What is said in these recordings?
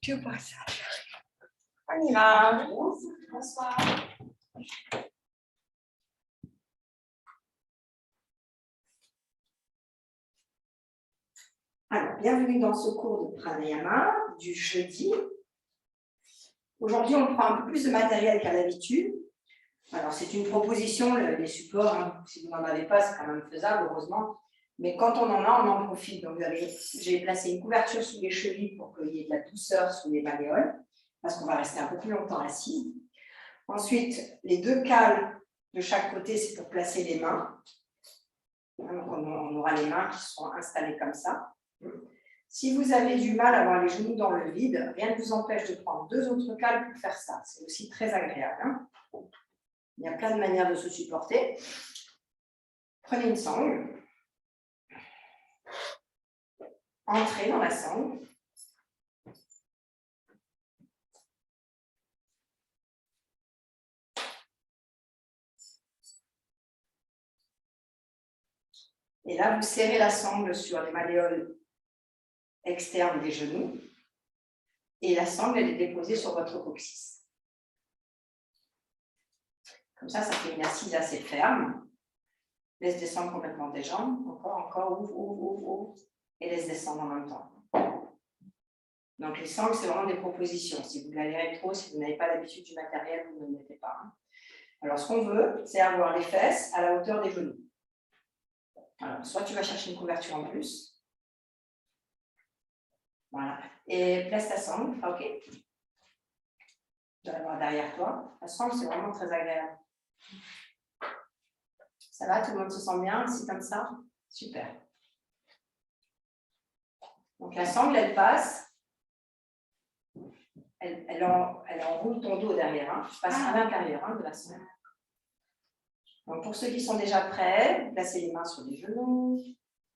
Tout passage. On y va. Bonsoir. Alors, bienvenue dans ce cours de pranayama du jeudi. Aujourd'hui, on prend un peu plus de matériel qu'à l'habitude. Alors, c'est une proposition, les supports, hein, si vous n'en avez pas, c'est quand même faisable, heureusement. Mais quand on en a, on en profite. Donc, j'ai placé une couverture sous les chevilles pour qu'il y ait de la douceur sous les malléoles, parce qu'on va rester un peu plus longtemps assis. Ensuite, les deux cales de chaque côté, c'est pour placer les mains. Donc, on aura les mains qui seront installées comme ça. Si vous avez du mal à avoir les genoux dans le vide, rien ne vous empêche de prendre deux autres cales pour faire ça. C'est aussi très agréable. Hein. Il y a plein de manières de se supporter. Prenez une sangle. Entrez dans la sangle. Et là, vous serrez la sangle sur les malléoles externes des genoux. Et la sangle, elle est déposée sur votre coccyx. Comme ça fait une assise assez ferme. Laisse descendre complètement tes jambes. Encore, ouvre. Et laisse descendre en même temps. Donc, les sangles, c'est vraiment des propositions. Si vous galérez trop, si vous n'avez pas l'habitude du matériel, vous ne le mettez pas. Alors, ce qu'on veut, c'est avoir les fesses à la hauteur des genoux. Alors, soit tu vas chercher une couverture en plus. Voilà. Et place ta sangle, OK. Tu vas l'avoir derrière toi. La sangle, c'est vraiment très agréable. Ça va, tout le monde se sent bien, c'est comme ça? Super. Donc, la sangle, elle passe. Elle enroule ton dos derrière. Hein. Je passe à l'intérieur de la sangle. Donc, pour ceux qui sont déjà prêts, placez les mains sur les genoux.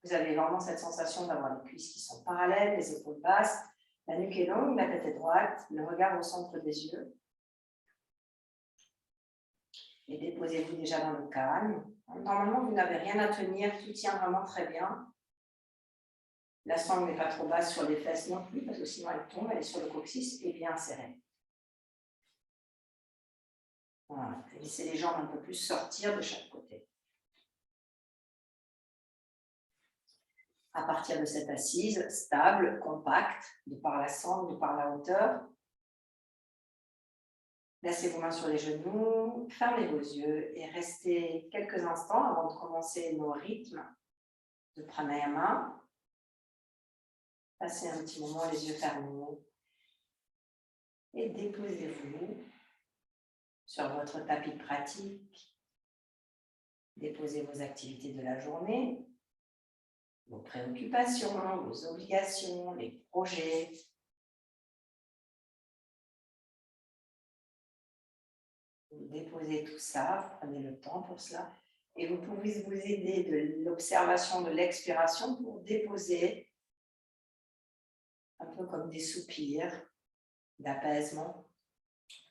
Vous avez vraiment cette sensation d'avoir les cuisses qui sont parallèles, les épaules basses, la nuque est longue, la tête est droite, le regard au centre des yeux. Et déposez-vous déjà dans le calme. Normalement, vous n'avez rien à tenir, tout tient vraiment très bien. La sangle n'est pas trop basse sur les fesses non plus, parce que sinon elle tombe, elle est sur le coccyx et bien serrée. Voilà. Laissez les jambes un peu plus sortir de chaque côté. À partir de cette assise stable, compacte, de par la sangle, de par la hauteur, placez vos mains sur les genoux, fermez vos yeux et restez quelques instants avant de commencer nos rythmes de pranayama. Passez un petit moment les yeux fermés et déposez-vous sur votre tapis de pratique. Déposez vos activités de la journée, vos préoccupations, vos obligations, les projets. Vous déposez tout ça, vous prenez le temps pour cela. Et vous pouvez vous aider de l'observation de l'expiration pour déposer un peu comme des soupirs d'apaisement.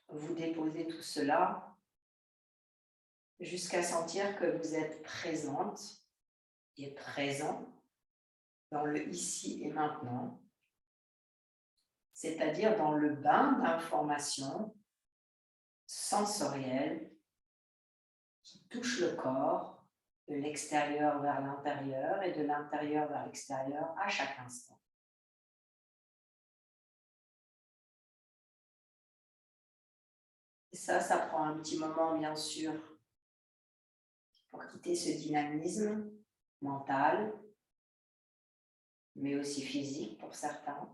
Vous déposez tout cela jusqu'à sentir que vous êtes présente et présent dans le ici et maintenant, c'est-à-dire dans le bain d'informations sensorielles qui touchent le corps de l'extérieur vers l'intérieur et de l'intérieur vers l'extérieur à chaque instant. Et ça prend un petit moment, bien sûr, pour quitter ce dynamisme mental, mais aussi physique pour certains.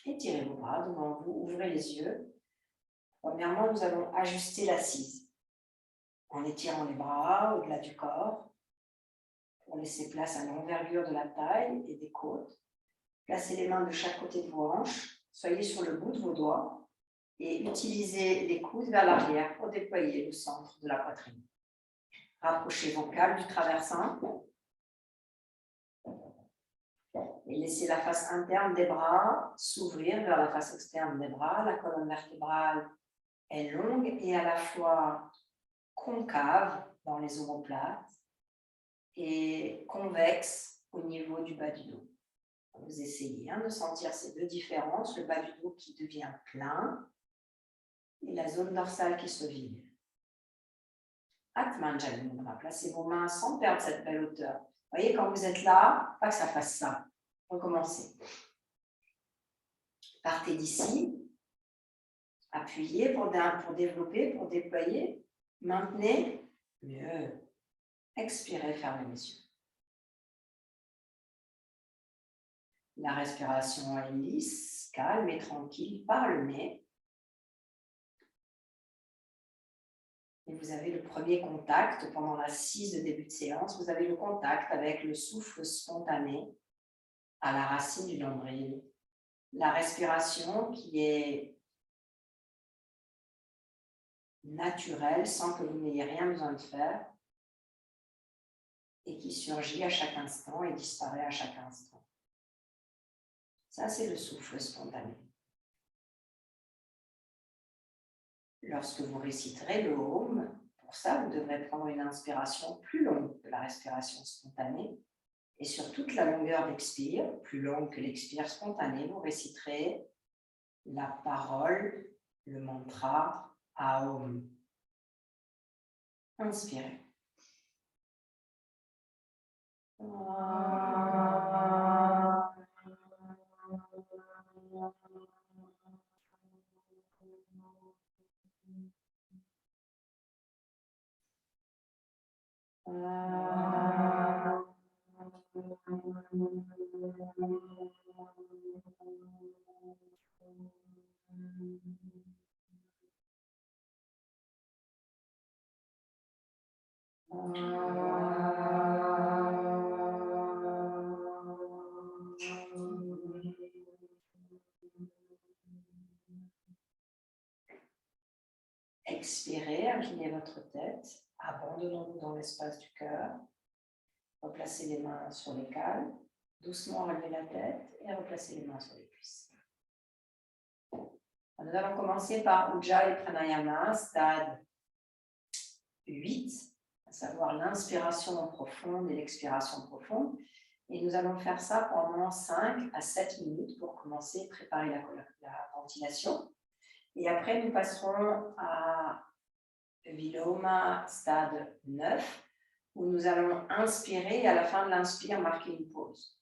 Étirez vos bras devant vous, ouvrez les yeux. Premièrement, nous allons ajuster l'assise en étirant les bras au-delà du corps pour laisser place à l'envergure de la taille et des côtes. Placez les mains de chaque côté de vos hanches, soyez sur le bout de vos doigts et utilisez les coudes vers l'arrière pour déployer le centre de la poitrine. Rapprochez vos cales du traversin et laissez la face interne des bras s'ouvrir vers la face externe des bras. La colonne vertébrale est longue et à la fois concave dans les omoplates et convexe au niveau du bas du dos. Vous essayez de sentir ces deux différences, le bas du dos qui devient plein et la zone dorsale qui se vide. Atman Jali Mudra, placez vos mains sans perdre cette belle hauteur. Vous voyez, quand vous êtes là, pas que ça fasse ça. Recommencez. Partez d'ici. Appuyez pour développer, pour déployer. Maintenez. Mieux. Expirez, fermez les yeux. La respiration est lisse, calme et tranquille par le nez. Et vous avez le premier contact pendant l'assise de début de séance. Vous avez le contact avec le souffle spontané à la racine du nombril. La respiration qui est naturelle sans que vous n'ayez rien besoin de faire et qui surgit à chaque instant et disparaît à chaque instant. Ça, c'est le souffle spontané. Lorsque vous réciterez le Om, pour ça, vous devrez prendre une inspiration plus longue que la respiration spontanée. Et sur toute la longueur d'expire, plus longue que l'expire spontanée, vous réciterez la parole, le mantra Aum. Inspirez. Expirez, inclinez votre tête, abandonnons-vous dans l'espace du cœur. Replacez les mains sur les cales, doucement relevez la tête et replacez les mains sur les cuisses. Nous allons commencer par Ujjayi Pranayama, stade 8, à savoir l'inspiration profonde et l'expiration profonde. Et nous allons faire ça pendant 5 à 7 minutes pour commencer, préparer la ventilation. Et après, nous passerons à Viloma, stade 9, où nous allons inspirer et à la fin de l'inspire, marquer une pause.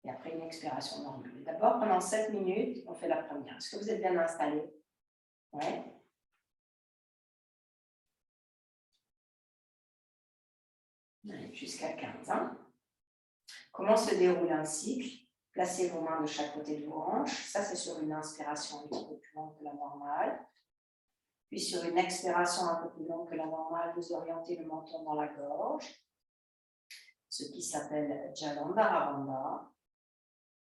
Et après, une expiration normale. D'abord, pendant 7 minutes, on fait la première. Est-ce que vous êtes bien installés? Oui. Jusqu'à 15. Hein. Comment se déroule un cycle? Placez vos mains de chaque côté de vos hanches. Ça, c'est sur une inspiration un petit peu plus longue que la normale. Puis sur une expiration un peu plus longue que la normale, vous orientez le menton dans la gorge, ce qui s'appelle Jalandhara.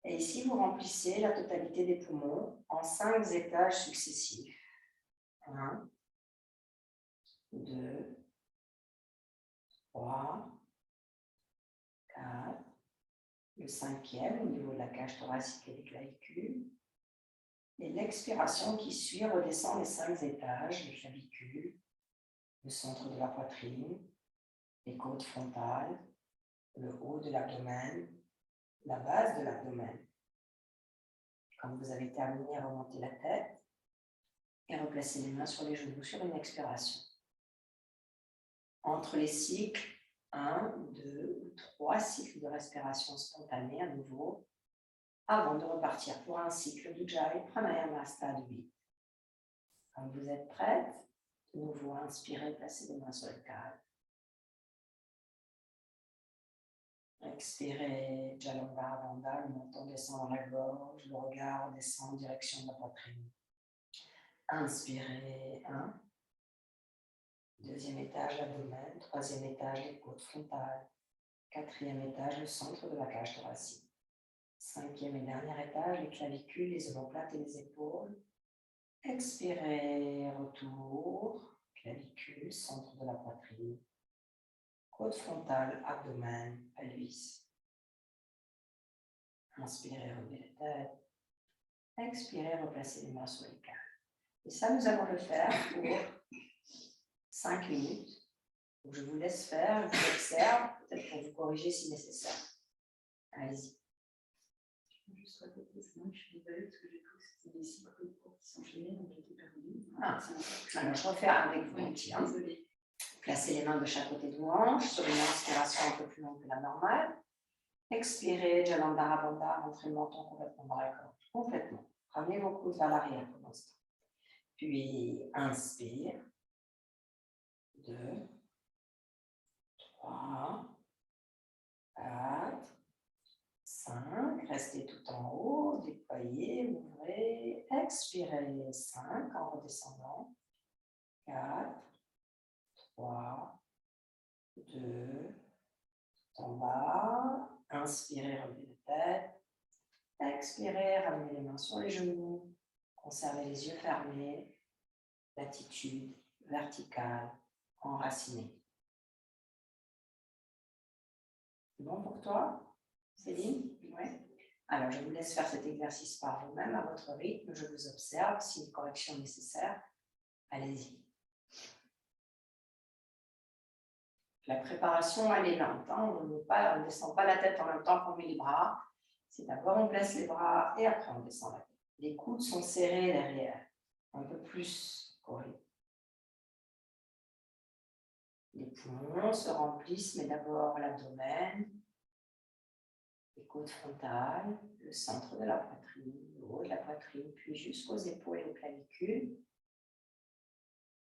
Et ici, vous remplissez la totalité des poumons en 5 étages successifs. 1, 2, 3, 4, le 5e au niveau de la cage thoracique et des clavicules. Et l'expiration qui suit redescend les 5 étages, les clavicules, le centre de la poitrine, les côtes frontales, le haut de l'abdomen, la base de l'abdomen. Quand vous avez terminé, remontez la tête et replacez les mains sur les genoux sur une expiration. Entre les cycles, 1, 2 ou 3 cycles de respiration spontanée à nouveau, avant de repartir pour un cycle d'Ujjayi Pranayama stade 8. Quand vous êtes prête, de nouveau inspirez, placez les mains sur le calme. Expirez, Jalandhara, le menton descend dans la gorge, le regard descend en direction de la poitrine. Inspirez, 1. 2e étage, l'abdomen. 3e étage, les côtes frontales. 4e étage, le centre de la cage thoracique. 5e et dernier étage, les clavicules, les omoplates et les épaules. Expirez, retour, clavicule, centre de la poitrine. Côte frontale, abdomen, pelvis. Inspirez, relevez la tête. Expirez, replacez les mains sur les calmes. Et ça, nous allons le faire pour 5 minutes. Donc, je vous laisse faire, je vous observe, peut-être pour vous corriger si nécessaire. Allez-y. juste à côté, sinon je suis désolée parce que j'ai cru que c'était des cycles de cours qui s'enchaînaient, donc j'étais perdue. Alors, je refais avec vous. Désolée. Placez les mains de chaque côté de vos hanches sur une inspiration un peu plus longue que la normale. Expirez, Jalandhara Bandha, rentrez le menton complètement dans la gorge. Complètement. Ramenez vos coudes vers l'arrière pour l'instant. Puis, inspire. 2, 3, 4, 5. Restez tout en haut. Déployez, ouvrez. Expirez. 5 en redescendant. 4, 3, 2, en bas. Inspirez, relevez la tête. Expirez, ramenez les mains sur les genoux. Conservez les yeux fermés. L'attitude verticale, enracinée. C'est bon pour toi, Céline? Oui. Alors, je vous laisse faire cet exercice par vous-même, à votre rythme. Je vous observe. Si une correction est nécessaire, allez-y. La préparation, elle est lente. Hein. On ne descend pas la tête en même temps qu'on met les bras. C'est d'abord on place les bras et après on descend la tête. Les coudes sont serrés derrière, un peu plus collés. Les poumons se remplissent, mais d'abord l'abdomen, les côtes frontales, le centre de la poitrine, le haut de la poitrine, puis jusqu'aux épaules et aux clavicules.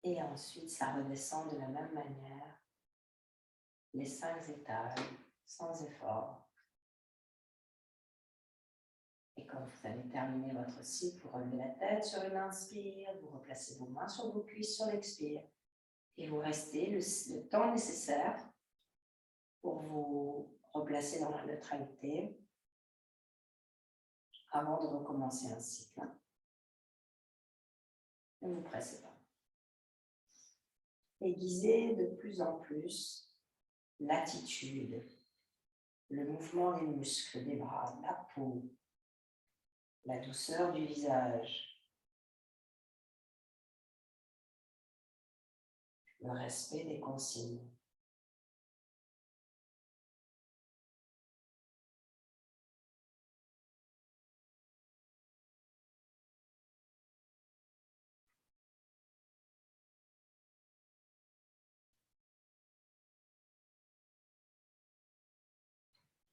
Et ensuite, ça redescend de la même manière, les 5 étages, sans effort. Et quand vous avez terminé votre cycle, vous relevez la tête sur une inspire, vous replacez vos mains sur vos cuisses sur l'expire. Et vous restez le temps nécessaire pour vous replacer dans la neutralité avant de recommencer un cycle. Ne vous pressez pas. Aiguisez de plus en plus l'attitude, le mouvement des muscles, des bras, de la peau, la douceur du visage, le respect des consignes.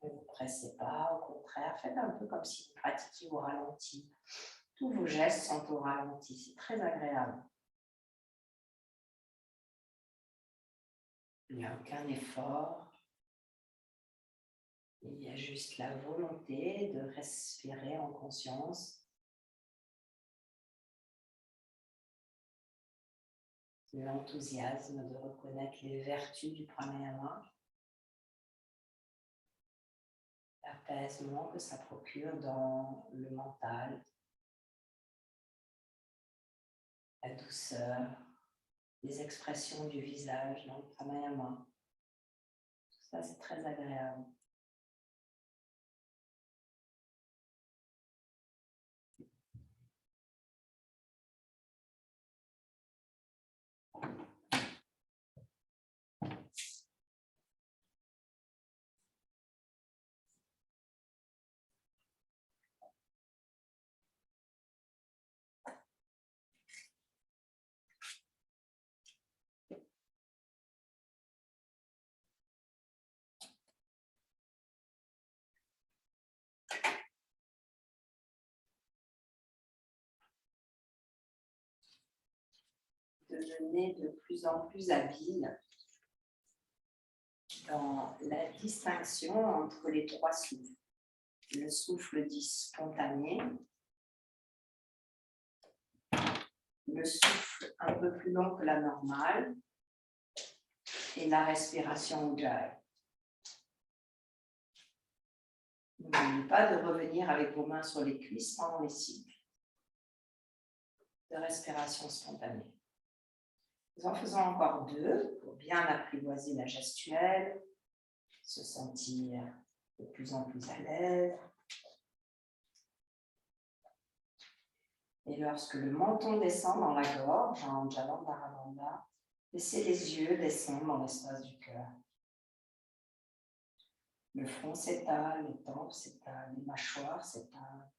Ne vous pressez pas, au contraire, faites un peu comme si vous pratiquiez au ralenti. Tous vos gestes sont au ralenti, c'est très agréable. Il n'y a aucun effort, il y a juste la volonté de respirer en conscience, l'enthousiasme de reconnaître les vertus du pranayama, l'apaisement que ça procure dans le mental, la douceur, les expressions du visage dans le pranayama. Tout ça, c'est très agréable. Devenez de plus en plus habile dans la distinction entre les 3 souffles. Le souffle dit spontané, le souffle un peu plus long que la normale et la respiration ujjayi. N'oubliez pas de revenir avec vos mains sur les cuisses pendant les cycles de respiration spontanée. Nous en faisons encore 2 pour bien apprivoiser la gestuelle, se sentir de plus en plus à l'aise. Et lorsque le menton descend dans la gorge, en Jalandhara Bandha, laissez les yeux descendre dans l'espace du cœur. Le front s'étale, les tempes s'étalent, les mâchoires s'étalent.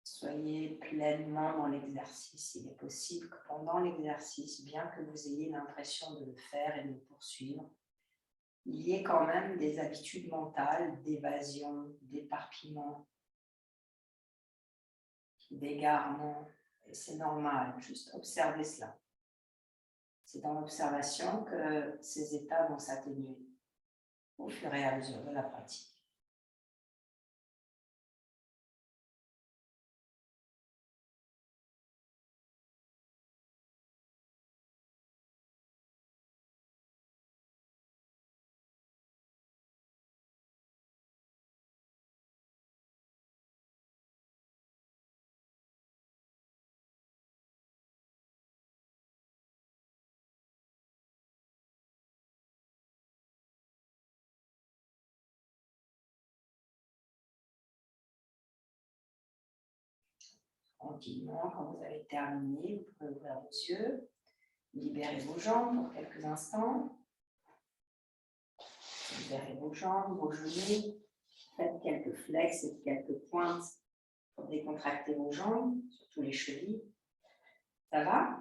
Soyez pleinement dans l'exercice. Il est possible que pendant l'exercice, bien que vous ayez l'impression de le faire et de le poursuivre, il y ait quand même des habitudes mentales d'évasion, d'éparpillement, d'égarement. Et c'est normal, juste observez cela. C'est dans l'observation que ces états vont s'atténuer au fur et à mesure de la pratique. Tranquillement, quand vous avez terminé, vous pouvez ouvrir vos yeux, libérez vos jambes pour quelques instants. Libérez vos jambes, vos genoux, faites quelques flex et quelques pointes pour décontracter vos jambes, surtout les chevilles. Ça va?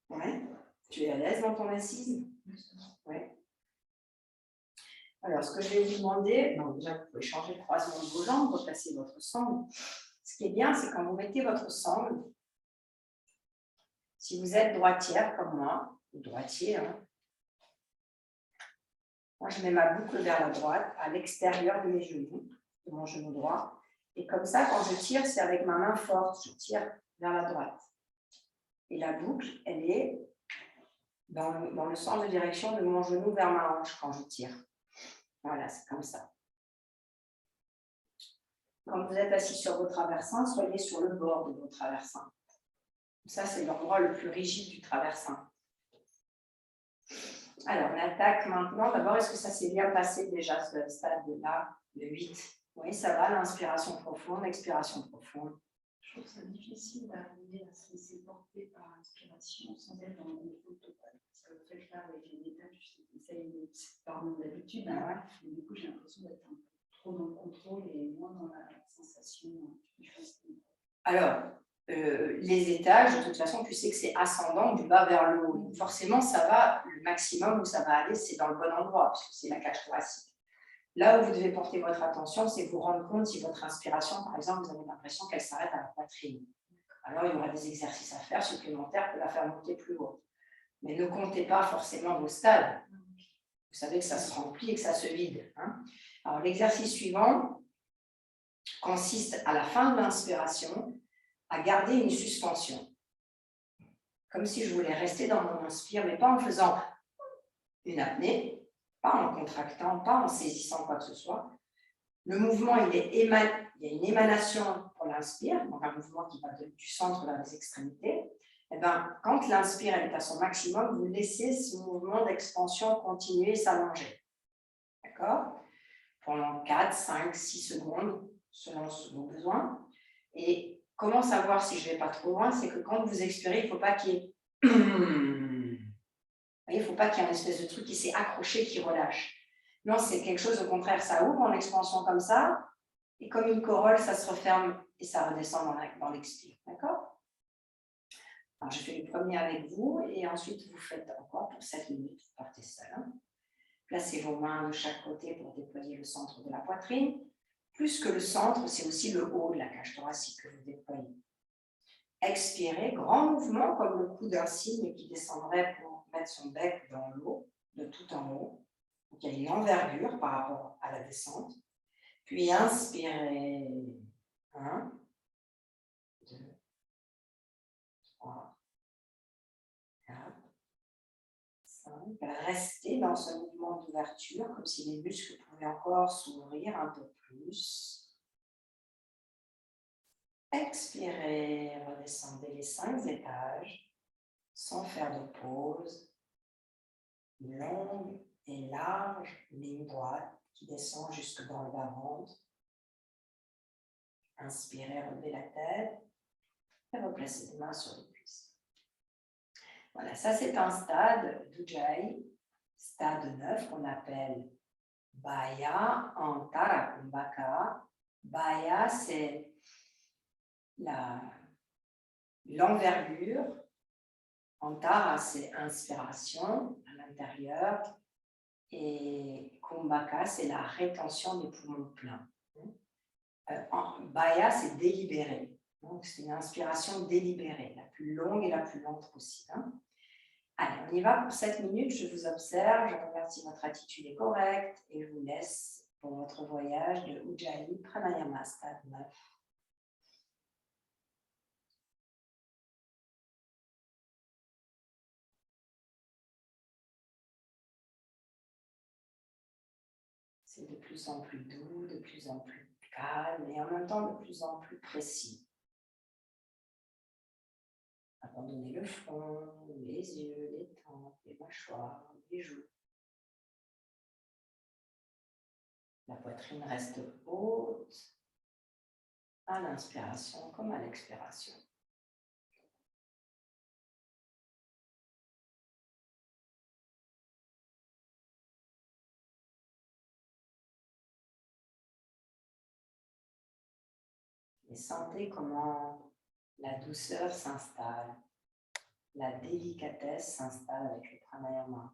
Ouais. Tu es à l'aise dans ton assise? Ouais. Alors, ce que je vais vous demander, donc déjà, vous pouvez changer le croisement de vos jambes, replacer votre sangle. Ce qui est bien, c'est quand vous mettez votre sangle, si vous êtes droitière comme moi, ou droitier, hein, moi, je mets ma boucle vers la droite, à l'extérieur de mes genoux, de mon genou droit. Et comme ça, quand je tire, c'est avec ma main forte, je tire vers la droite. Et la boucle, elle est dans le sens de direction de mon genou vers ma hanche quand je tire. Voilà, c'est comme ça. Quand vous êtes assis sur vos traversins, soyez sur le bord de vos traversins. Ça, c'est l'endroit le plus rigide du traversin. Alors, on attaque maintenant. D'abord, est-ce que ça s'est bien passé déjà, ce stade-là, le 8? Oui, ça va, l'inspiration profonde, l'expiration profonde. Je trouve ça difficile d'arriver à se laisser porter par l'inspiration sans être dans le contrôle total. Ça le fait là avec les étapes, j'essaye de pardon d'habitude, Ah mais du coup j'ai l'impression d'être un peu trop dans le contrôle et moins dans la sensation du face. Alors, les étages, de toute façon, tu sais que c'est ascendant du bas vers le haut. Donc forcément, ça va, le maximum où ça va aller, c'est dans le bon endroit, puisque c'est la cage thoracique. Là où vous devez porter votre attention, c'est vous rendre compte si votre inspiration, par exemple, vous avez l'impression qu'elle s'arrête à la poitrine. Alors, il y aura des exercices à faire supplémentaires pour la faire monter plus haut. Mais ne comptez pas forcément vos stades. Vous savez que ça se remplit et que ça se vide. Hein. Alors, l'exercice suivant consiste, à la fin de l'inspiration, à garder une suspension. Comme si je voulais rester dans mon inspire, mais pas en faisant une apnée, pas en contractant, pas en saisissant quoi que ce soit. Le mouvement, il y a une émanation pour l'inspire, donc un mouvement qui va du centre vers les extrémités. Et bien, quand l'inspire est à son maximum, vous laissez ce mouvement d'expansion continuer et s'allonger. D'accord? Pendant 4, 5, 6 secondes, selon vos besoins. Et comment savoir si je ne vais pas trop loin? C'est que quand vous expirez, il ne faut pas qu'il y ait... Il ne faut pas qu'il y ait une espèce de truc qui s'est accroché, qui relâche. Non, c'est quelque chose, au contraire, ça ouvre en expansion comme ça, et comme une corolle, ça se referme et ça redescend dans l'expire. D'accord? Alors, je fais le premier avec vous, et ensuite, vous faites encore pour 7 minutes, vous partez seul. Hein. Placez vos mains de chaque côté pour déployer le centre de la poitrine. Plus que le centre, c'est aussi le haut de la cage thoracique que vous déployez. Expirez, grand mouvement, comme le cou d'un cygne qui descendrait pour mettre son bec dans l'eau, de tout en haut. Donc, il y a une envergure par rapport à la descente. Puis inspirez. 1, 2, 3, 4, 5. Restez dans ce mouvement d'ouverture, comme si les muscles pouvaient encore s'ouvrir un peu plus. Expirez, redescendez les 5 étages sans faire de pause. Une longue et large ligne droite qui descend jusque dans le bas-ventre. Inspirez, relevez la tête et replacez les mains sur les cuisses. Voilà, ça c'est un stade d'Ujjayi, stade 9 qu'on appelle Baya Antara Kumbhaka. Baya, c'est l'envergure. Antara, c'est inspiration à l'intérieur. Et Kumbhaka, c'est la rétention des poumons pleins. Baya, c'est délibéré. Donc, c'est une inspiration délibérée, la plus longue et la plus lente possible. Allez, on y va pour 7 minutes. Je vous observe, je regarde si votre attitude est correcte et je vous laisse pour votre voyage de Ujjayi Pranayama stade 9. C'est de plus en plus doux, de plus en plus calme et en même temps de plus en plus précis. Abandonnez le front, les yeux, les tempes, les mâchoires, les joues. La poitrine reste haute à l'inspiration comme à l'expiration. Et sentez comment la douceur s'installe, la délicatesse s'installe avec le pranayama,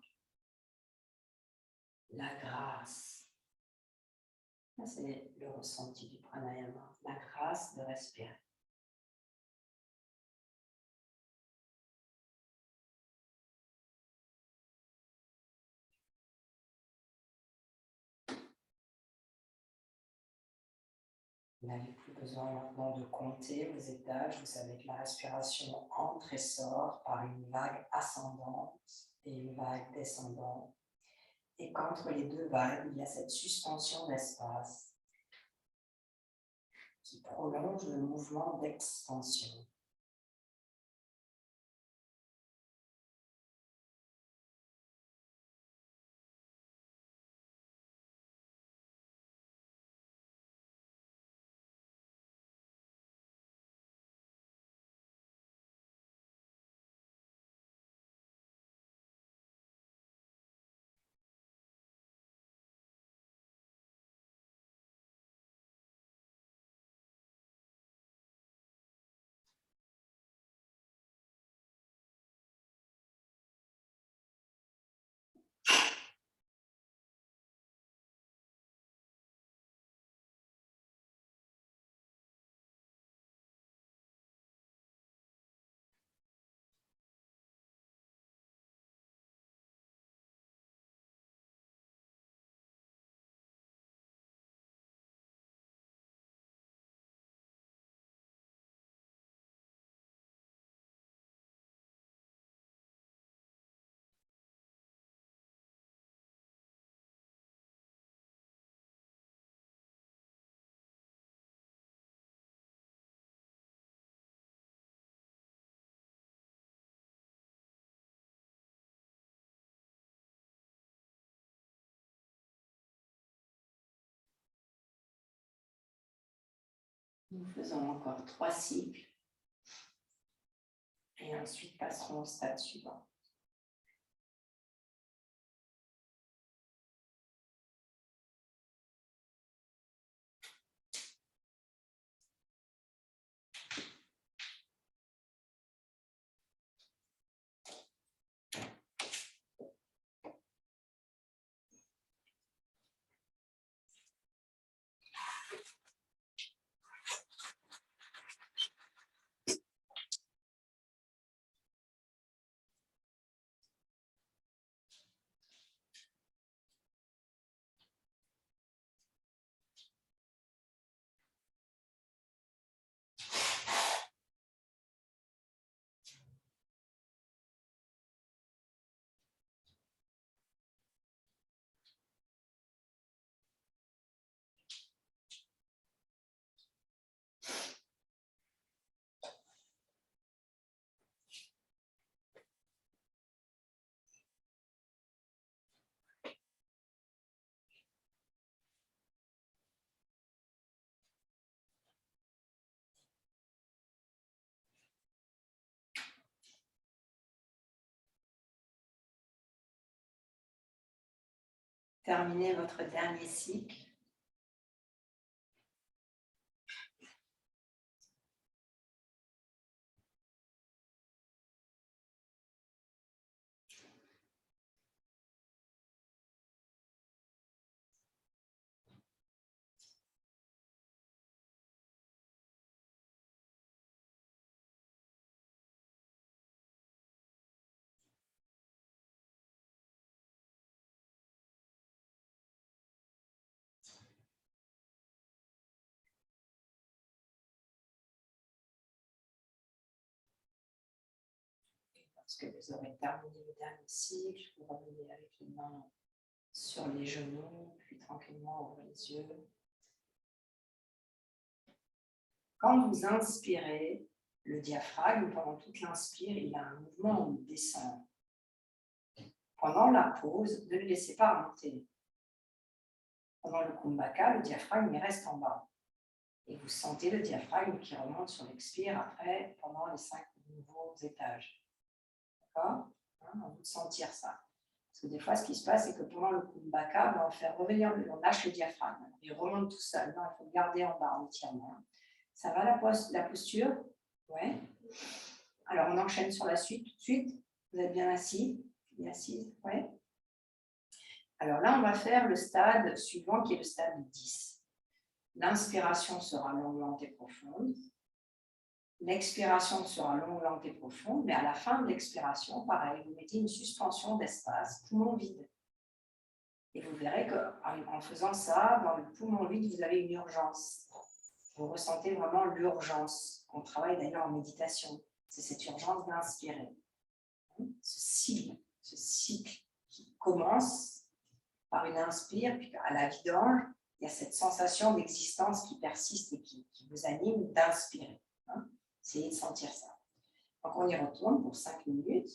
la grâce. C'est le ressenti du pranayama, la grâce de respirer. Vous n'avez plus besoin maintenant de compter vos étages. Vous savez que la respiration entre et sort par une vague ascendante et une vague descendante. Et qu'entre les deux vagues, il y a cette suspension d'espace qui prolonge le mouvement d'expansion. Nous faisons encore 3 cycles et ensuite passerons au stade suivant. terminez votre dernier cycle. Lorsque vous aurez terminé le dernier cycle, vous revenez avec les mains sur les genoux, puis tranquillement ouvrez les yeux. Quand vous inspirez, le diaphragme, pendant toute l'inspire, il a un mouvement où il descend. Pendant la pause, ne le laissez pas remonter. Pendant le kumbhaka, le diaphragme il reste en bas. Et vous sentez le diaphragme qui remonte sur l'expire après, pendant les 5 nouveaux étages. D'accord ? À vous de sentir ça. Parce que des fois, ce qui se passe, c'est que pendant le kumbhaka, on fait revenir, on lâche le diaphragme. Il remonte tout seul. Non, il faut le garder en bas en étirement. Ça va la posture ? Ouais. Alors, on enchaîne sur la suite tout de suite. Vous êtes bien assis ? Bien assise ? Ouais. Alors là, on va faire le stade suivant qui est le stade 10. L'inspiration sera longue, lente et profonde. L'expiration sera longue, lente et profonde, mais à la fin de l'expiration, pareil, vous mettez une suspension d'espace, poumon vide. Et vous verrez qu'en faisant ça, dans le poumon vide, vous avez une urgence. Vous ressentez vraiment l'urgence, qu'on travaille d'ailleurs en méditation. C'est cette urgence d'inspirer. Ce cycle qui commence par une inspire, puis à la vidange, il y a cette sensation d'existence qui persiste et qui vous anime d'inspirer. Essayez de sentir ça. Donc, on y retourne pour 5 minutes.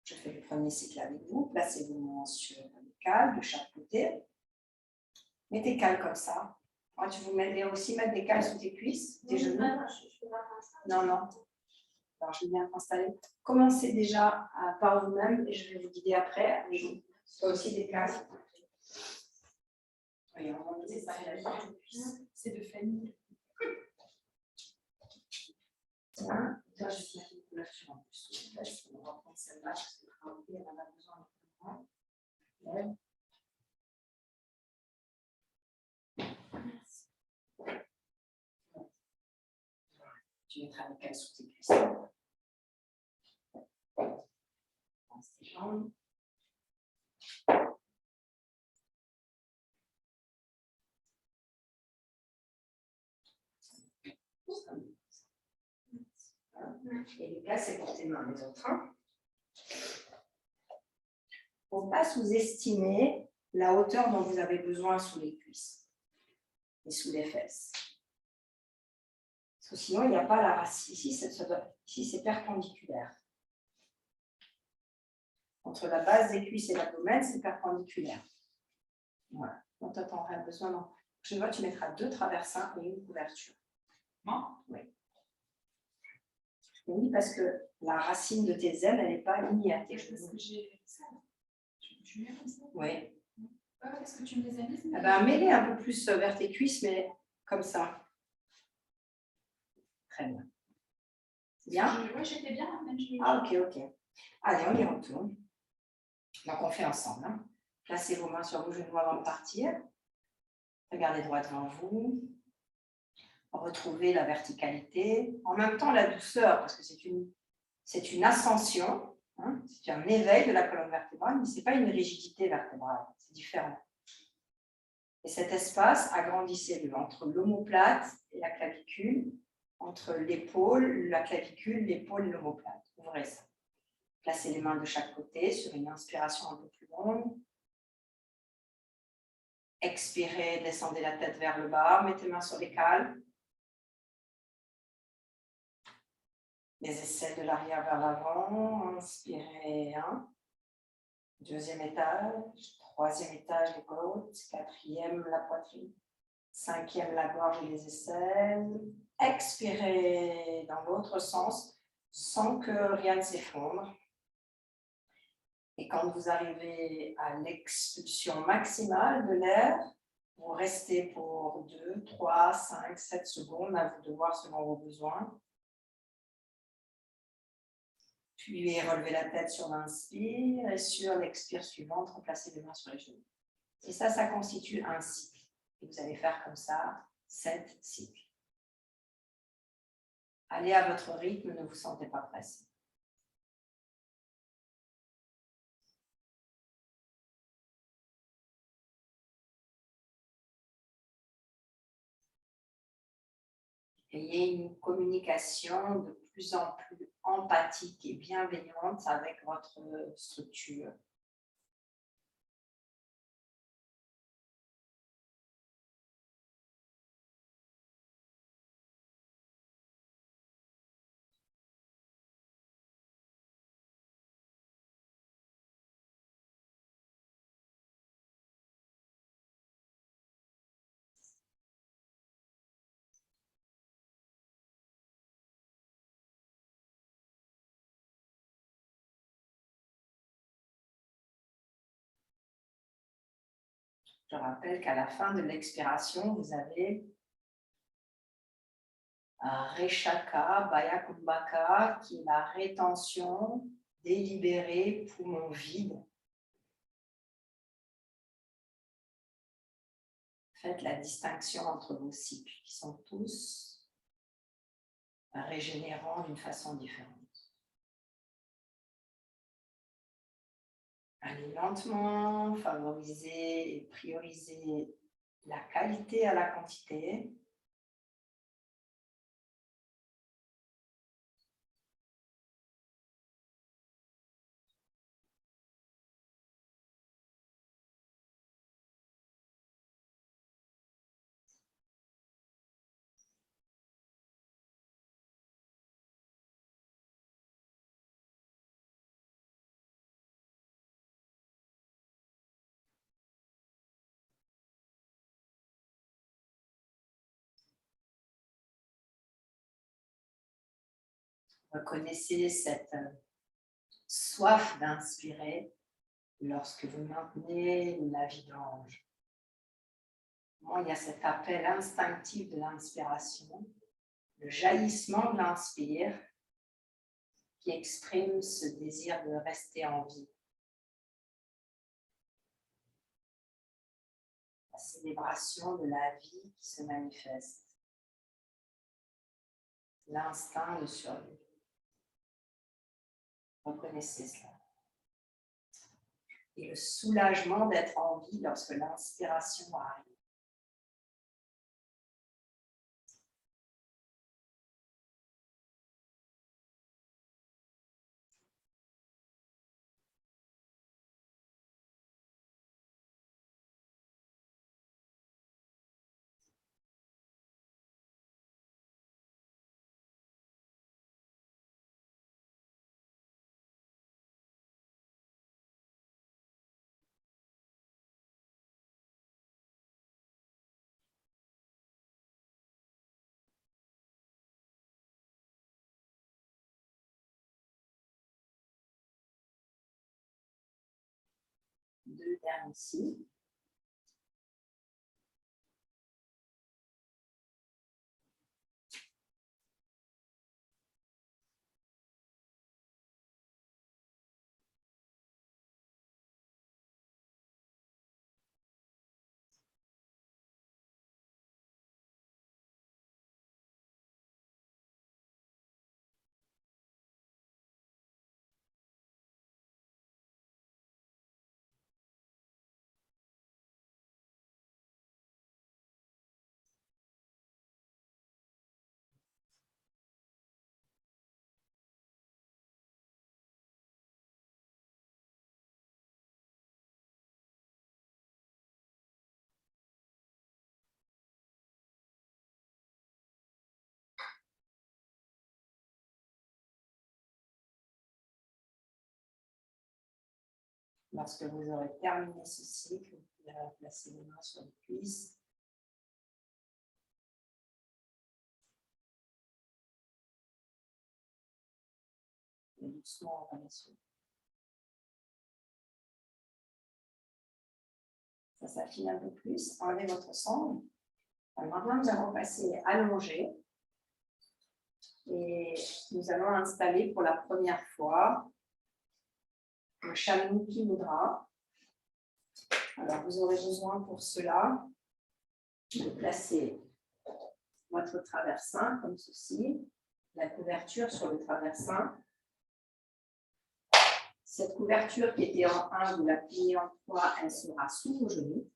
Je fais le premier cycle avec vous. Placez vos mains sur le cale de chaque côté. Mettez cale comme ça. Moi, tu voulais aussi mettre des cales sous tes cuisses, tes genoux. Non. Alors, je vais bien t'installer. Commencez déjà par vous-même et je vais vous guider après. Il y a aussi des cales. Oui, on va mettre ça. C'est de famille. Tiens, toi, je vais te mettre une couverture en plus. On va prendre celle-là parce qu'elle en a besoin de plus. Tu mettras les cales sous tes cuisses. Passe tes jambes. Et les cales, c'est pour tes mains, les autres. Il ne faut pas sous-estimer la hauteur dont vous avez besoin sous les cuisses et sous les fesses. Parce que sinon, il n'y a pas la racine. Ici, c'est perpendiculaire. Entre la base des cuisses et l'abdomen, c'est perpendiculaire. Voilà. Donc, tu n'auras besoin. La prochaine fois, tu mettras 2 traversins et une couverture. Non ? Oui. Oui, parce que la racine de tes ailes, elle n'est pas alignée à tes genoux. J'ai ça. Tu mets comme ça ? Oui. Est-ce que tu me les as mises ? Mets-les un peu plus vers tes cuisses, mais comme ça. Très bien. C'est bien ? Oui, j'étais bien. Ah, ok. Allez, on y retourne. Donc, on fait ensemble. Placez vos mains sur vos genoux avant de partir. Regardez droit devant vous. Retrouvez la verticalité. En même temps, la douceur, parce que c'est une ascension. C'est un éveil de la colonne vertébrale, mais ce n'est pas une rigidité vertébrale. C'est différent. Et cet espace, agrandissez-le entre l'omoplate et la clavicule, entre l'épaule, la clavicule, l'épaule et l'omoplate. Ouvrez ça. Placez les mains de chaque côté sur une inspiration un peu plus longue. Expirez, descendez la tête vers le bas, mettez les mains sur les cales. Les aisselles de l'arrière vers l'avant. Inspirez, 1. 2e étage. 3e étage, les côtes. 4e, la poitrine. 5e, la gorge et les aisselles. Expirez dans l'autre sens sans que rien ne s'effondre. Et quand vous arrivez à l'expulsion maximale de l'air, vous restez pour 2, 3, 5, 7 secondes, à vous de voir selon vos besoins. Puis relevez la tête sur l'inspire et sur l'expire suivante, replacez les mains sur les genoux. Et ça constitue un cycle. Et vous allez faire comme ça 7 cycles. Allez à votre rythme, ne vous sentez pas pressé. Ayez une communication de plus en plus empathique et bienveillante avec votre structure. Je rappelle qu'à la fin de l'expiration, vous avez Reshaka, Bayakumbhaka, qui est la rétention délibérée, poumon vide. Faites la distinction entre vos cycles, qui sont tous régénérants d'une façon différente. Allez lentement, favorisez et priorisez la qualité à la quantité. Reconnaissez cette soif d'inspirer lorsque vous maintenez la vidange. Bon, il y a cet appel instinctif de l'inspiration, le jaillissement de l'inspire qui exprime ce désir de rester en vie. La célébration de la vie qui se manifeste. L'instinct de survie. Reconnaissez cela. Et le soulagement d'être en vie lorsque l'inspiration arrive. Deux derniers cycles. Lorsque vous aurez terminé ce cycle, vous pouvez placer les mains sur les cuisses. Et doucement, on va les soulever. Ça s'affine un peu plus. Enlevez votre sangle. Maintenant, nous allons passer allongé. Et nous allons installer pour la première fois le Shanmukhi Mudra. Alors, vous aurez besoin pour cela de placer votre traversin comme ceci, la couverture sur le traversin. Cette couverture qui était en 1, vous la pliez en 3, elle sera sous vos genoux.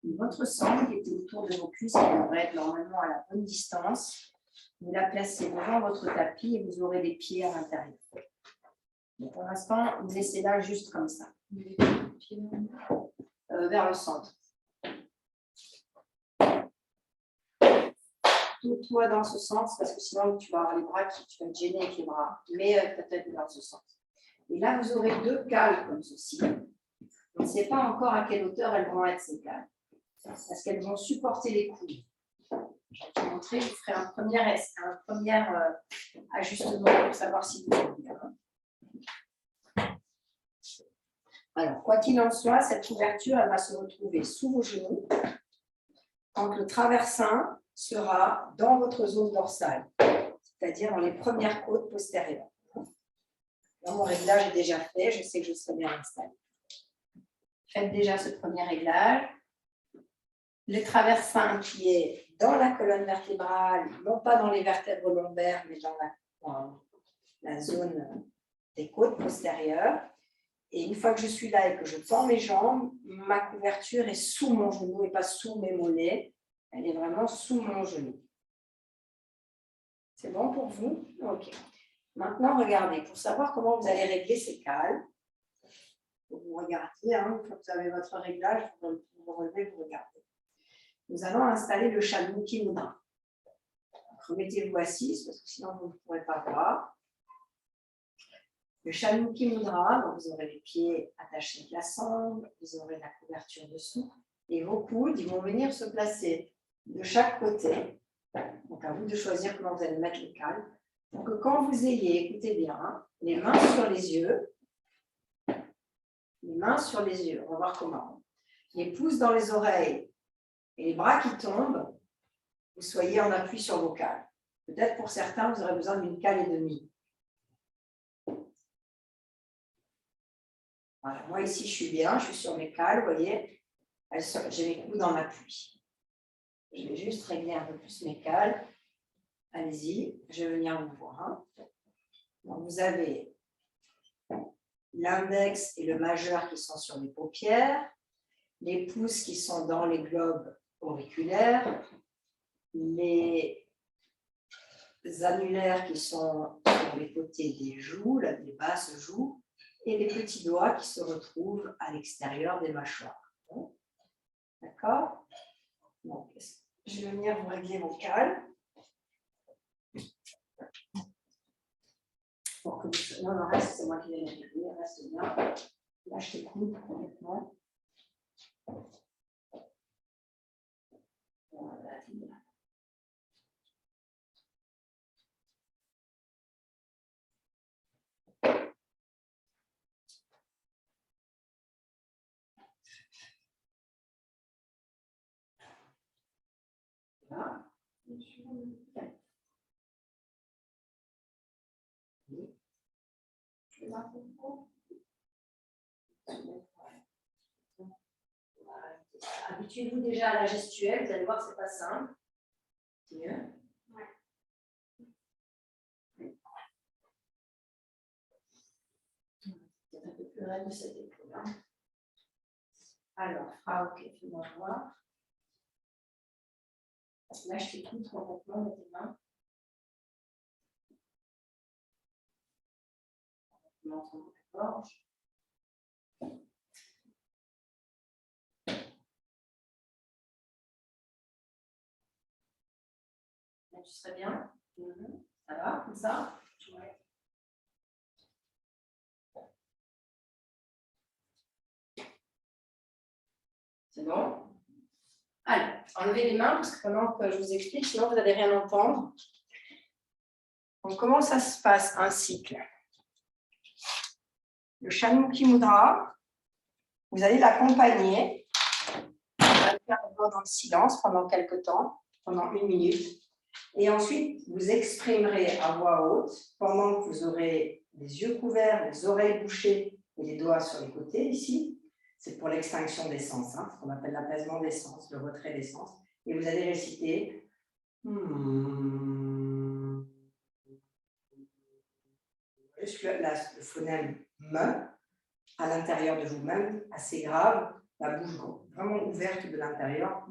Et votre sangle qui était autour de vos cuisses, qui devrait être normalement à la bonne distance, vous la placez devant votre tapis et vous aurez les pieds à l'intérieur. Pour l'instant, vous laissez là juste comme ça. Vers le centre. Tout-toi dans ce sens, parce que sinon tu vas avoir les bras qui tu vas te gêner avec les bras, mais peut-être dans ce sens. Et là, vous aurez 2 cales comme ceci. On ne sait pas encore à quelle hauteur elles vont être ces cales, parce qu'elles vont supporter les coudes. Je vais vous montrer, je vous ferai un premier ajustement pour savoir si vous êtes bien. Alors, quoi qu'il en soit, cette couverture, elle va se retrouver sous vos genoux quand le traversin sera dans votre zone dorsale, c'est-à-dire dans les premières côtes postérieures. Là, mon réglage est déjà fait, je sais que je serai bien installée. Faites déjà ce premier réglage. Le traversin qui est dans la colonne vertébrale, non pas dans les vertèbres lombaires, mais dans la zone des côtes postérieures. Et une fois que je suis là et que je tends mes jambes, ma couverture est sous mon genou et pas sous mes mollets. Elle est vraiment sous mon genou. C'est bon pour vous? Ok. Maintenant, regardez, pour savoir comment vous allez régler ces cales, vous regardez, hein, quand vous avez votre réglage, vous relevez, vous regardez. Nous allons installer le Shanmukhi Mudra. Remettez-vous assise, parce que sinon vous ne pourrez pas voir. Le Shanmukhi Mudra, donc vous aurez les pieds attachés avec la sangle, vous aurez la couverture dessous, et vos coudes, ils vont venir se placer de chaque côté. Donc à vous de choisir comment vous allez mettre les cales. Pour que quand vous ayez, écoutez bien, les mains sur les yeux, on va voir comment. Les pouces dans les oreilles et les bras qui tombent, vous soyez en appui sur vos cales. Peut-être pour certains, vous aurez besoin d'une cale et demie. Voilà, moi ici, je suis bien, je suis sur mes cales, vous voyez, j'ai mes coudes en appui. Je vais juste régler un peu plus mes cales. Allez-y, je vais venir vous voir. Donc, vous avez l'index et le majeur qui sont sur les paupières, les pouces qui sont dans les globes auriculaires, les annulaires qui sont sur les côtés des joues, les basses joues, et les petits doigts qui se retrouvent à l'extérieur des mâchoires. D'accord? Donc, je vais venir vous régler vos cales. Non, le reste, c'est moi qui vais les régler, reste bien. Lâche tes coudes complètement. Voilà, bien. Voilà. Habituez-vous déjà à la gestuelle, vous allez voir que ce n'est pas simple. C'est mieux. Ouais. C'est un peu plus raide de cette épaule. Alors, ok, fais-moi voir. Lâche tes coudes complètement de tes mains. Montre la gorge. Là, tu serais bien. Ça va, comme ça? Ouais. C'est bon? Allez, enlevez les mains parce que pendant que je vous explique, sinon vous n'allez rien entendre. Donc, comment ça se passe un cycle? Le Shanmukhi Mudra, Vous allez l'accompagner. On va le faire dans le silence pendant quelques temps, pendant 1 minute. Et ensuite, vous exprimerez à voix haute, pendant que vous aurez les yeux couverts, les oreilles bouchées et les doigts sur les côtés, ici. C'est pour l'extinction des sens, hein, ce qu'on appelle l'apaisement des sens, le retrait des sens. Et vous allez réciter juste le phonème me à l'intérieur de vous-même, assez grave, la bouche vraiment ouverte de l'intérieur,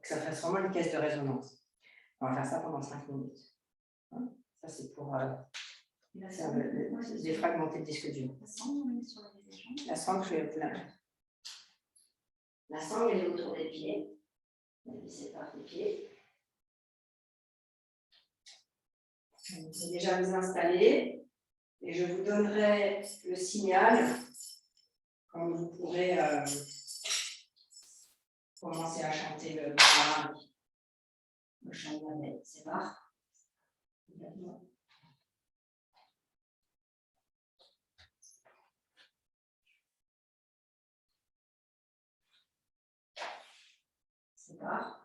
que ça fasse vraiment une caisse de résonance. On va faire ça pendant 5 minutes. Ça, c'est pour défragmenter le disque dur. La sangle, je vais vous la mettre. La sangle, elle est autour des pieds. On va laisser par les pieds. Vous pouvez déjà vous installer et je vous donnerai le signal quand vous pourrez commencer à chanter le chant de la bête. C'est parti. C'est parti.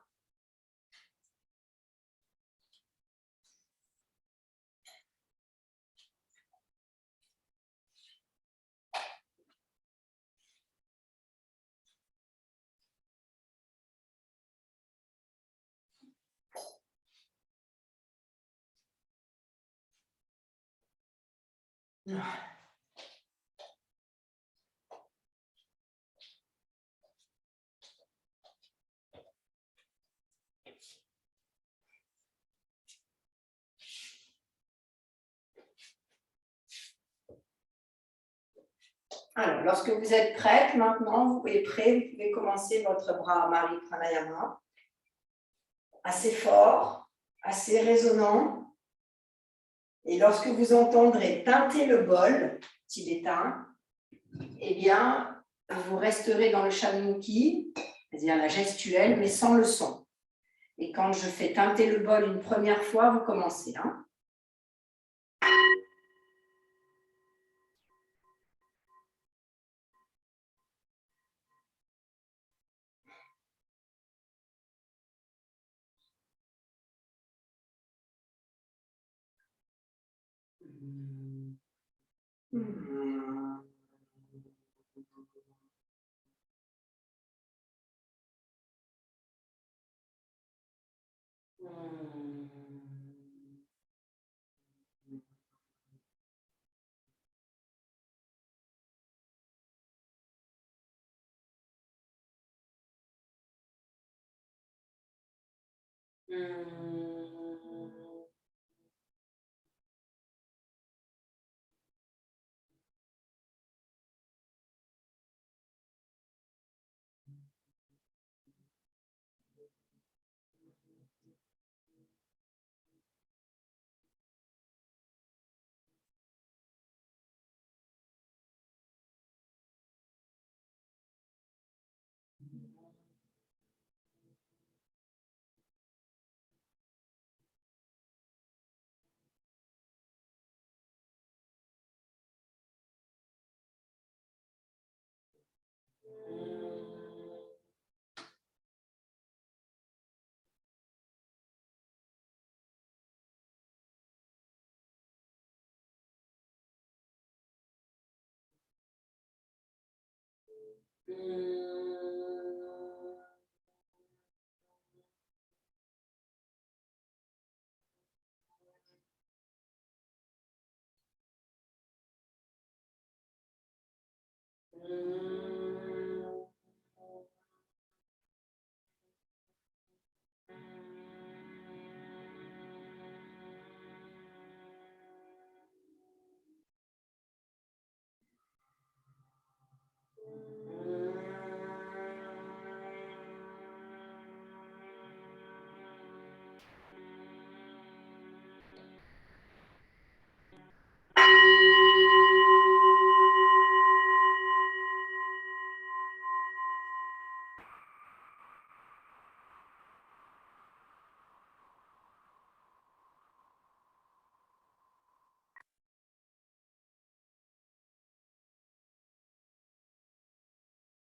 Alors, lorsque vous êtes prête, maintenant, vous pouvez commencer votre Bhramari Pranayama. Assez fort, assez résonnant. Et lorsque vous entendrez teinter le bol tibétain, eh bien, vous resterez dans le Shanmukhi, c'est-à-dire la gestuelle, mais sans le son. Et quand je fais teinter le bol une première fois, vous commencez. Hein.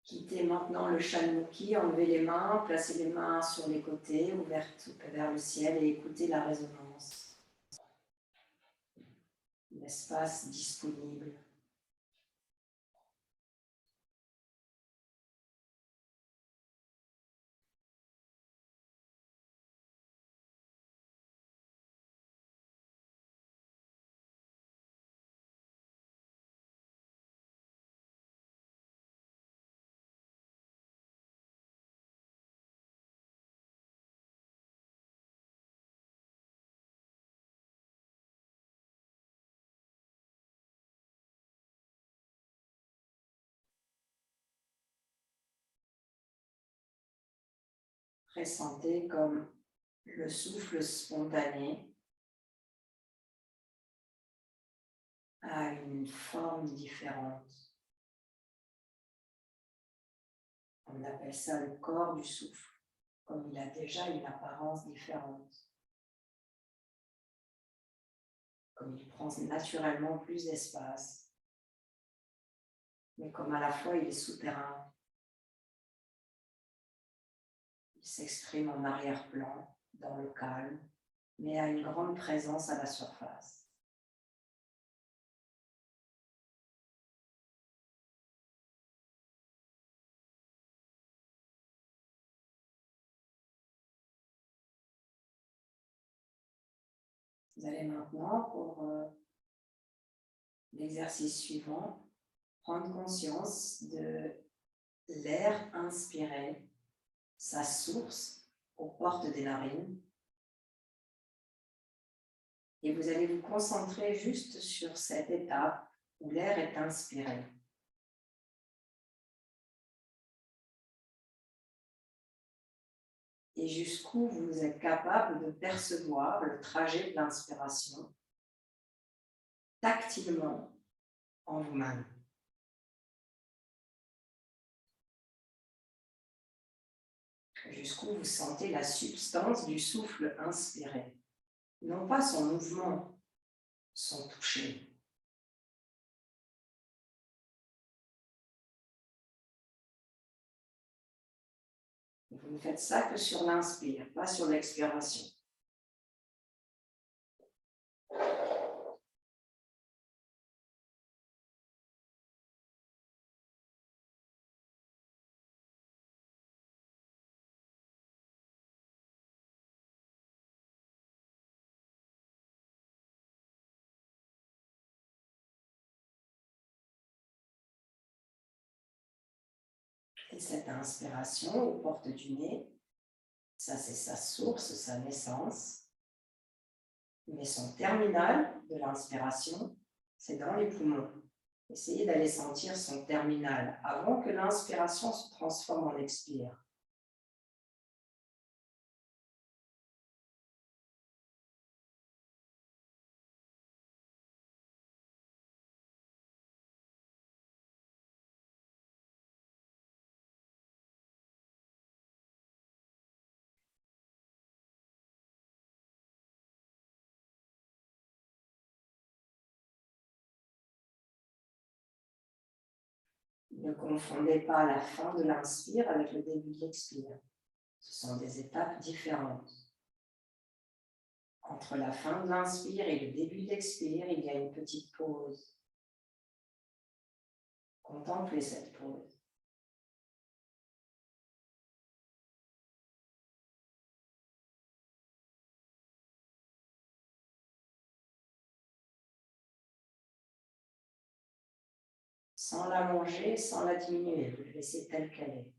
Quittez maintenant le Chalmukhi, enlevez les mains, placez les mains sur les côtés, ouvertes vers le ciel et écoutez la résonance. L'espace disponible. Ressentez comme le souffle spontané a une forme différente. On appelle ça le corps du souffle, comme il a déjà une apparence différente. Comme il prend naturellement plus d'espace, mais comme à la fois il est souterrain. Il s'exprime en arrière-plan, dans le calme, mais a une grande présence à la surface. Vous allez maintenant, pour l'exercice suivant, prendre conscience de l'air inspiré, sa source aux portes des narines. Et vous allez vous concentrer juste sur cette étape où l'air est inspiré. Et jusqu'où vous êtes capable de percevoir le trajet de l'inspiration tactilement en vous-même. Jusqu'où vous sentez la substance du souffle inspiré, non pas son mouvement, son toucher. Vous ne faites ça que sur l'inspire, pas sur l'expiration. Et cette inspiration aux portes du nez, ça c'est sa source, sa naissance. Mais son terminal de l'inspiration, c'est dans les poumons. Essayez d'aller sentir son terminal avant que l'inspiration se transforme en expire. Ne confondez pas la fin de l'inspire avec le début de l'expire. Ce sont des étapes différentes. Entre la fin de l'inspire et le début de l'expire, il y a une petite pause. Contemplez cette pause. Sans l'allonger, sans la diminuer, vous la laissez telle qu'elle est.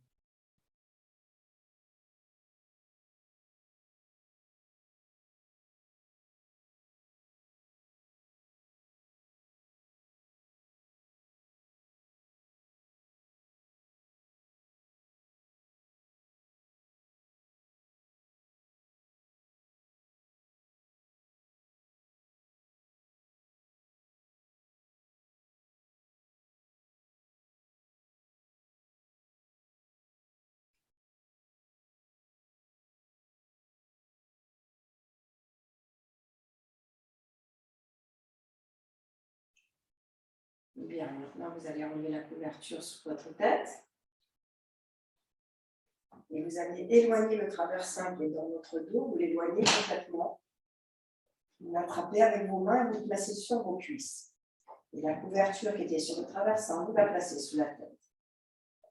Bien, maintenant vous allez enlever la couverture sous votre tête. et vous allez éloigner le traversin qui est dans votre dos, vous l'éloignez complètement. Vous l'attrapez avec vos mains et vous le placez sur vos cuisses. Et la couverture qui était sur le traversin, vous la placez sous la tête.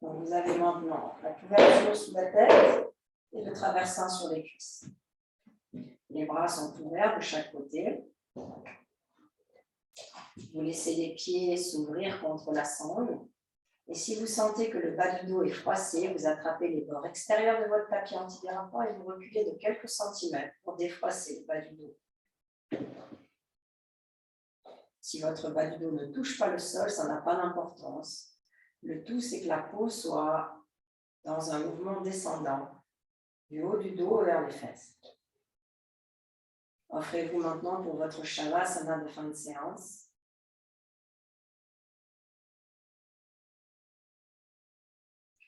Donc vous avez maintenant la couverture sous la tête et le traversin sur les cuisses. Les bras sont ouverts de chaque côté. Vous laissez les pieds s'ouvrir contre la sangle. Et si vous sentez que le bas du dos est froissé, vous attrapez les bords extérieurs de votre tapis antidérapant et vous reculez de quelques centimètres pour défroisser le bas du dos. Si votre bas du dos ne touche pas le sol, ça n'a pas d'importance. Le tout, c'est que la peau soit dans un mouvement descendant, du haut du dos vers les fesses. Offrez-vous maintenant pour votre Shavasana de fin de séance.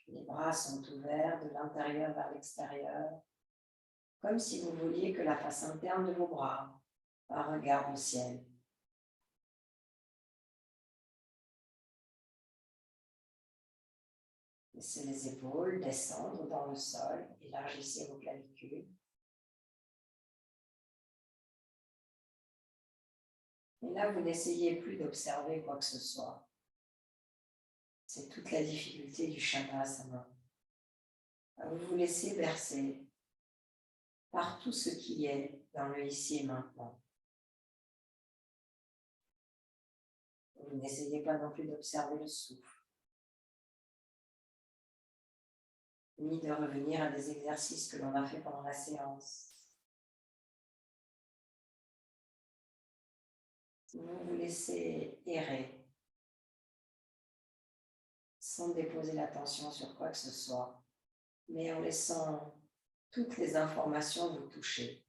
Les bras sont ouverts de l'intérieur vers l'extérieur, comme si vous vouliez que la face interne de vos bras regarde au ciel. Laissez les épaules descendre dans le sol, élargissez vos clavicules. Et là, vous n'essayez plus d'observer quoi que ce soit. C'est toute la difficulté du Shavasana. Vous vous laissez bercer par tout ce qui est dans le ici et maintenant. Vous n'essayez pas non plus d'observer le souffle, ni de revenir à des exercices que l'on a fait pendant la séance. Vous vous laissez errer, sans déposer l'attention sur quoi que ce soit, mais en laissant toutes les informations vous toucher.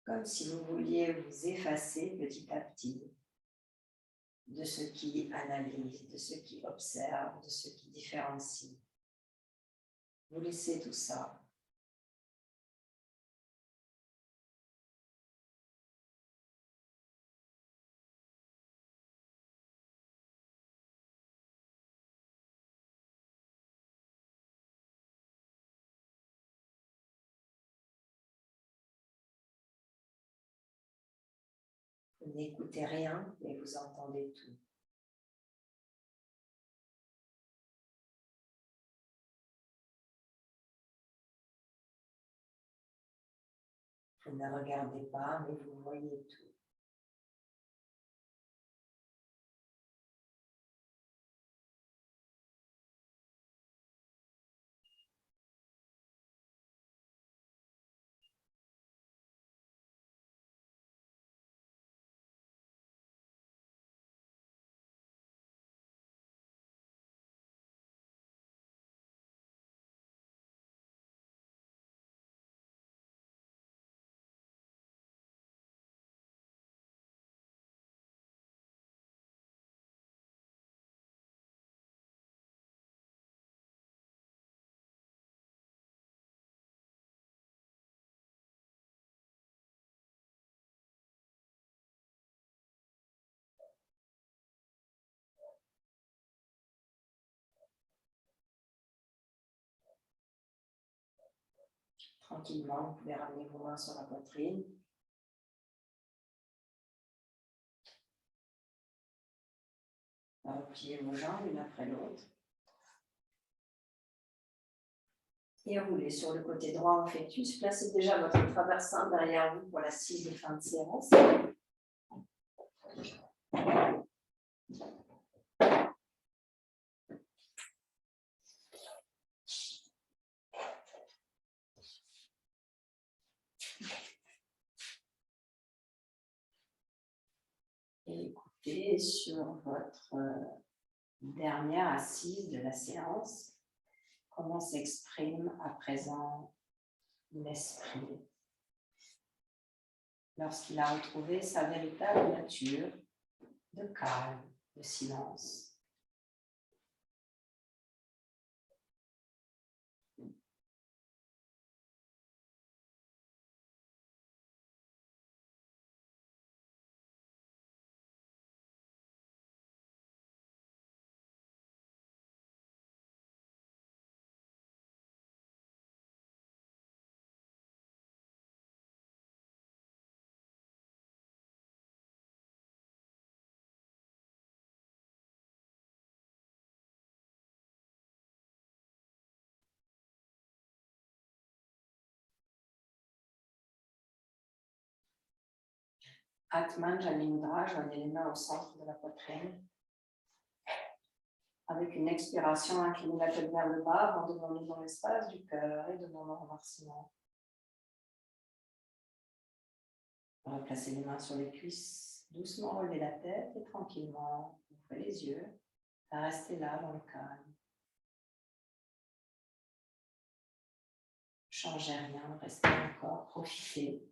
Comme si vous vouliez vous effacer petit à petit de ce qui analyse, de ce qui observe, de ce qui différencie. Vous laissez tout ça. Vous n'écoutez rien, mais vous entendez tout. Vous ne regardez pas, mais vous voyez tout. Tranquillement, vous pouvez ramener vos mains sur la poitrine. Repliez vos jambes l'une après l'autre. Et roulez sur le côté droit en fœtus. Placez déjà votre traversin derrière vous pour la scie de fin de séance. Et Et sur votre dernière assise de la séance, comment s'exprime à présent l'esprit lorsqu'il a retrouvé sa véritable nature de calme, de silence. Atman Jani Mudra, joignez les mains au centre de la poitrine. Avec une expiration, inclinez la tête vers le bas, abandonnons-nous dans l'espace du cœur et demandons remerciement. Replacez les mains sur les cuisses, doucement relevez la tête et tranquillement ouvrez les yeux. Restez là dans le calme. Changez rien, restez encore, profitez.